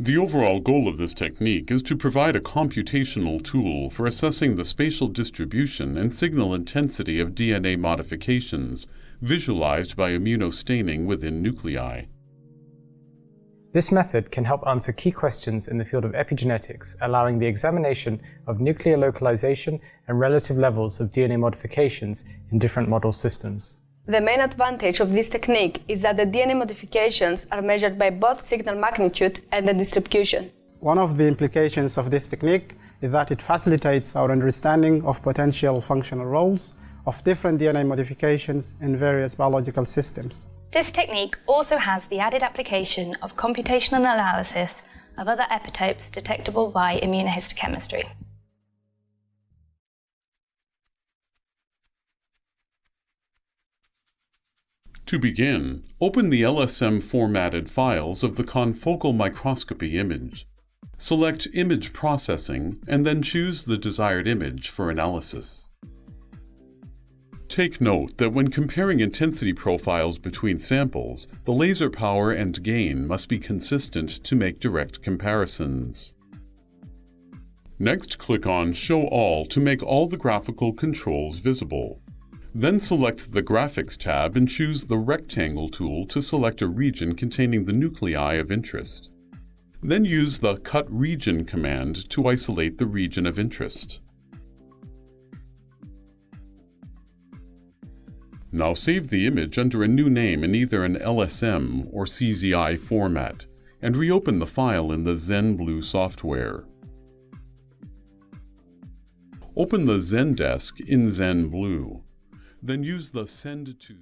The overall goal of this technique is to provide a computational tool for assessing the spatial distribution and signal intensity of DNA modifications visualized by immunostaining within nuclei. This method can help answer key questions in the field of epigenetics, allowing the examination of nuclear localization and relative levels of DNA modifications in different model systems. The main advantage of this technique is that the DNA modifications are measured by both signal magnitude and the distribution. One of the implications of this technique is that it facilitates our understanding of potential functional roles of different DNA modifications in various biological systems. This technique also has the added application of computational analysis of other epitopes detectable by immunohistochemistry. To begin, open the LSM formatted files of the confocal microscopy image. Select Image Processing and then choose the desired image for analysis. Take note that when comparing intensity profiles between samples, the laser power and gain must be consistent to make direct comparisons. Next, click on Show All to make all the graphical controls visible. Then select the Graphics tab and choose the Rectangle tool to select a region containing the nuclei of interest. Then use the Cut Region command to isolate the region of interest. Now save the image under a new name in either an LSM or CZI format, and reopen the file in the ZenBlue software. Open the ZenDesk in ZenBlue. Then use the Send to